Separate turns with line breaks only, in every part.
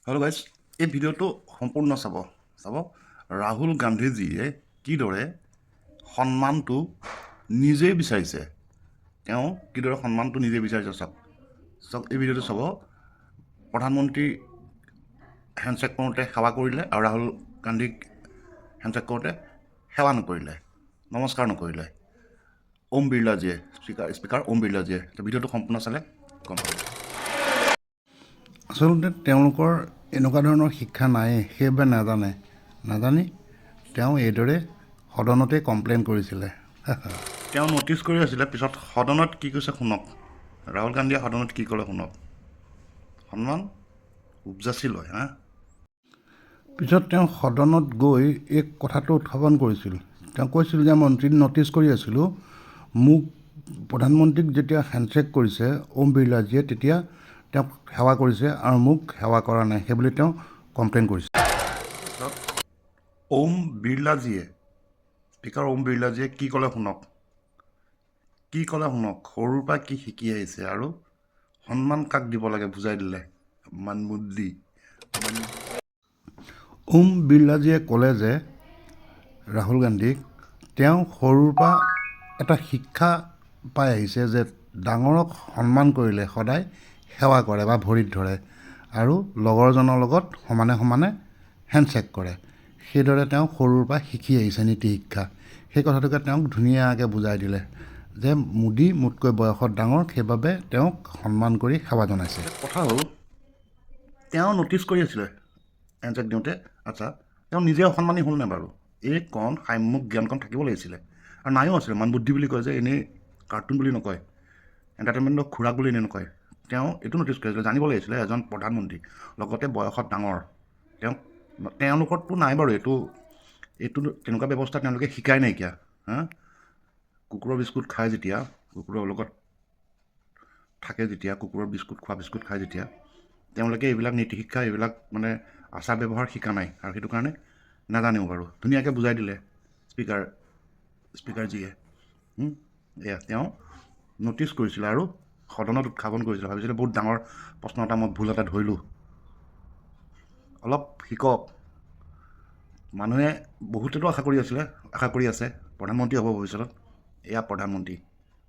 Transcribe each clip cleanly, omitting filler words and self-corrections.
Hello' guys, এই ভিডিঅ'টো সম্পূৰ্ণ চাব ৰাহুল গান্ধীজীয়ে কিদৰে সন্মানটো নিজেই বিচাৰিছে। তেওঁ কিদৰে সন্মানটো নিজেই বিচাৰিছে চাওক এই ভিডিঅ'টো চাব। প্ৰধানমন্ত্ৰী হেণ্ডশ্বেক কৰোঁতে সেৱা কৰিলে আৰু ৰাহুল গান্ধীক হেণ্ডশ্বেক কৰোঁতে সেৱা নকৰিলে, নমস্কাৰ নকৰিলে ওম বিৰলাজীয়ে, স্পীকাৰ ওম বিৰলাজীয়ে। ভিডিঅ'টো সম্পূৰ্ণ চালে গম পাব। আচলতে তেওঁলোকৰ এনেকুৱা ধৰণৰ শিক্ষা নাই, সেইবাবে নাজানি তেওঁ এইদৰে সদনতে কমপ্লেইন কৰিছিলে। তেওঁ ন'টিছ কৰি আছিলে, পিছত সদনত কি কৈছে শুনক। ৰাহুল গান্ধীয়ে সদনত কি ক'লে শুনক। সন্মান উপজাচি লয় পিছত তেওঁ সদনত গৈ এই কথাটো উত্থাপন কৰিছিল। তেওঁ কৈছিল যে মন্ত্ৰীক ন'টিছ কৰি আছিলোঁ, মোক প্ৰধানমন্ত্ৰীক যেতিয়া হেণ্ডশ্বেক কৰিছে ওম বিৰলাজীয়ে তেতিয়া তেওঁক সেৱা কৰিছে আৰু মোক সেৱা কৰা নাই, সেইবুলি তেওঁ কমপ্লেইন কৰিছে। ওম বিৰলাজীয়ে, স্পীকাৰ ওম বিৰলাজীয়ে কি ক'লে শুনক। সৰুৰ পৰা কি শিকি আহিছে আৰু সন্মান কাক দিব লাগে বুজাই দিলে। মানমুদ্দি ওম বিৰলাজীয়ে ক'লে যে ৰাহুল গান্ধীক তেওঁ সৰুৰ পৰা এটা শিক্ষা পাই আহিছে যে ডাঙৰক সন্মান কৰিলে সদায় সেৱা কৰে বা ভৰিত ধৰে আৰু লগৰজনৰ লগত সমানে সমানে হেণ্ডশ্বেক কৰে। সেইদৰে তেওঁ সৰুৰ পৰা শিকি আহিছে নীতি শিক্ষা। সেই কথাটোকে তেওঁক ধুনীয়াকৈ বুজাই দিলে যে মোদী মোতকৈ বয়সত ডাঙৰ, সেইবাবে তেওঁক সন্মান কৰি সেৱা জনাইছে। কথা হ'ল তেওঁ ন'টিছ কৰি আছিলে হেণ্ডশ্বেক দিওঁতে। আচ্ছা, তেওঁ নিজে অসন্মানী হ'ল নে বাৰু? এই কণ সাম্যক জ্ঞানকণ থাকিব লাগিছিলে আৰু নায়ো আছিলে। মানবুদ্ধি বুলি কয় যে, এনেই কাৰ্টুন বুলি নকয়, এণ্টাৰটেইনমেণ্টৰ খোৰাক বুলি এনেই নকয়। তেওঁ এইটো ন'টিছ কৰিছিলে, জানিব লাগিছিলে এজন প্ৰধানমন্ত্ৰী লগতে বয়সত ডাঙৰ, তেওঁলোকৰতো নাই বাৰু এইটো তেনেকুৱা ব্যৱস্থা তেওঁলোকে শিকাই নাইকিয়া। কুকুৰৰ বিস্কুট খায় যেতিয়া, কুকুৰৰ লগত থাকে যেতিয়া, কুকুৰৰ বিস্কুট খায় যেতিয়া, তেওঁলোকে এইবিলাক নীতি শিক্ষা, এইবিলাক মানে আচাৰ ব্যৱহাৰ শিকা নাই আৰু সেইটো কাৰণে নাজানেও বাৰু। ধুনীয়াকৈ বুজাই দিলে স্পীকাৰজীয়ে। এয়া তেওঁ ন'টিছ কৰিছিলে আৰু সদনত উত্থাপন কৰিছিলে। ভাবিছিলে বহুত ডাঙৰ প্ৰশ্ন এটা, মই ভুল এটা ধৰিলোঁ, অলপ শিকক। মানুহে বহুতেতো আশা কৰি আছে প্ৰধানমন্ত্ৰী হ'ব ভৱিষ্যতত। এয়া প্ৰধানমন্ত্ৰী,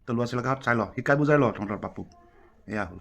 তো ল'ৰা ছোৱালীৰ কাষত চাই ল, শিকাই বুজাই ল তহঁতৰ পাপুক। এয়া হ'ল।